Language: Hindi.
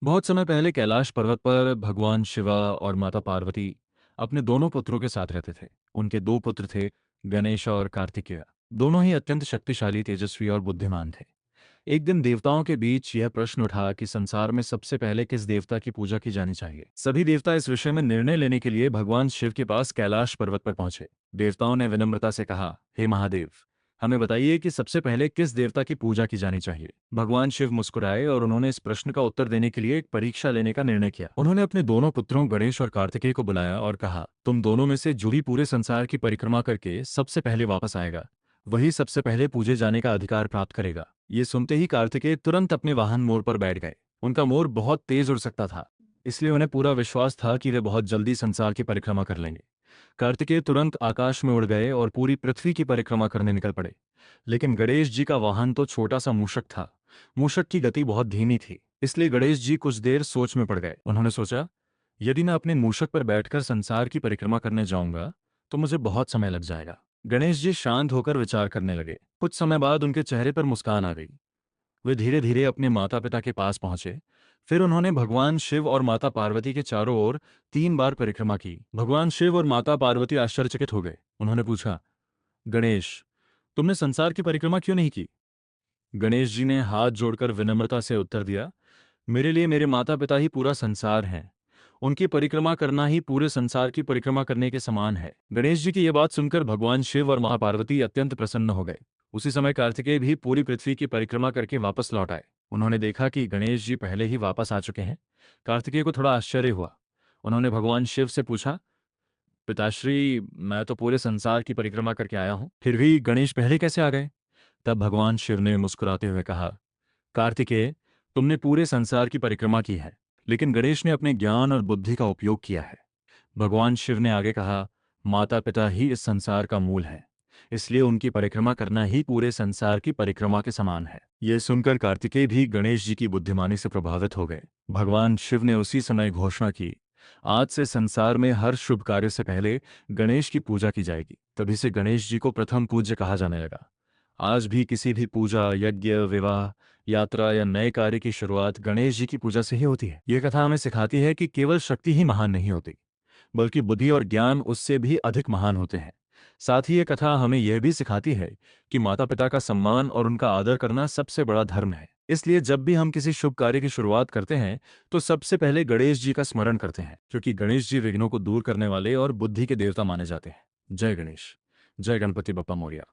बहुत समय पहले कैलाश पर्वत पर भगवान शिवा और माता पार्वती अपने दोनों पुत्रों के साथ रहते थे। उनके दो पुत्र थे, गणेश और कार्तिकेय। दोनों ही अत्यंत शक्तिशाली, तेजस्वी और बुद्धिमान थे। एक दिन देवताओं के बीच यह प्रश्न उठा कि संसार में सबसे पहले किस देवता की पूजा की जानी चाहिए। सभी देवता इस विषय में निर्णय लेने के लिए भगवान शिव के पास कैलाश पर्वत पर पहुंचे। देवताओं ने विनम्रता से कहा, हे महादेव, हमें बताइए कि सबसे पहले किस देवता की पूजा की जानी चाहिए। भगवान शिव मुस्कुराए और उन्होंने इस प्रश्न का उत्तर देने के लिए एक परीक्षा लेने का निर्णय किया। उन्होंने अपने दोनों पुत्रों गणेश और कार्तिकेय को बुलाया और कहा, तुम दोनों में से जो भी पूरे संसार की परिक्रमा करके सबसे पहले वापस आएगा, वही सबसे पहले पूजे जाने का अधिकार प्राप्त करेगा। ये सुनते ही कार्तिकेय तुरंत अपने वाहन मोर पर बैठ गए। उनका मोर बहुत तेज उड़ सकता था, इसलिए उन्हें पूरा विश्वास था कि वे बहुत जल्दी संसार की परिक्रमा कर लेंगे। कार्तिकेय तुरंत आकाश में उड़ गए और पूरी पृथ्वी की परिक्रमा करने निकल पड़े। लेकिन गणेश जी का वाहन तो छोटा सा मूषक था। मूषक की गति बहुत धीमी थी, इसलिए गणेश जी कुछ देर सोच में पड़ गए। उन्होंने सोचा, यदि मैं अपने मूषक पर बैठकर संसार की परिक्रमा करने जाऊंगा तो मुझे बहुत समय लग जाएगा। गणेश जी शांत होकर विचार करने लगे। कुछ समय बाद उनके चेहरे पर मुस्कान आ गई। वे धीरे धीरे अपने माता पिता के पास पहुंचे। फिर उन्होंने भगवान शिव और माता पार्वती के चारों ओर 3 बार परिक्रमा की। भगवान शिव और माता पार्वती आश्चर्यचकित हो गए। उन्होंने पूछा, गणेश, तुमने संसार की परिक्रमा क्यों नहीं की? गणेश जी ने हाथ जोड़कर विनम्रता से उत्तर दिया, मेरे लिए मेरे माता पिता ही पूरा संसार हैं। उनकी परिक्रमा करना ही पूरे संसार की परिक्रमा करने के समान है। गणेश जी की यह बात सुनकर भगवान शिव और मां पार्वती अत्यंत प्रसन्न हो गए। उसी समय कार्तिकेय भी पूरी पृथ्वी की परिक्रमा करके वापस लौट आए। उन्होंने देखा कि गणेश जी पहले ही वापस आ चुके हैं। कार्तिकेय को थोड़ा आश्चर्य हुआ। उन्होंने भगवान शिव से पूछा, पिताश्री, मैं तो पूरे संसार की परिक्रमा करके आया हूं, फिर भी गणेश पहले कैसे आ गए? तब भगवान शिव ने मुस्कुराते हुए कहा, कार्तिकेय, तुमने पूरे संसार की परिक्रमा की है, लेकिन गणेश ने अपने ज्ञान और बुद्धि का उपयोग किया है। भगवान शिव ने आगे कहा, माता पिता ही इस संसार का मूल है, इसलिए उनकी परिक्रमा करना ही पूरे संसार की परिक्रमा के समान है। यह सुनकर कार्तिकेय भी गणेश जी की बुद्धिमानी से प्रभावित हो गए। भगवान शिव ने उसी समय घोषणा की, आज से संसार में हर शुभ कार्य से पहले गणेश की पूजा की जाएगी। तभी से गणेश जी को प्रथम पूज्य कहा जाने लगा। आज भी किसी भी पूजा, यज्ञ, विवाह, यात्रा या नए कार्य की शुरुआत गणेश जी की पूजा से ही होती है। यह कथा हमें सिखाती है कि केवल शक्ति ही महान नहीं होती, बल्कि बुद्धि और ज्ञान उससे भी अधिक महान होते हैं। साथ ही ये कथा हमें यह भी सिखाती है कि माता पिता का सम्मान और उनका आदर करना सबसे बड़ा धर्म है। इसलिए जब भी हम किसी शुभ कार्य की शुरुआत करते हैं तो सबसे पहले गणेश जी का स्मरण करते हैं, क्योंकि गणेश जी विघ्नों को दूर करने वाले और बुद्धि के देवता माने जाते हैं। जय गणेश। जय गणपति बप्पा मोरिया।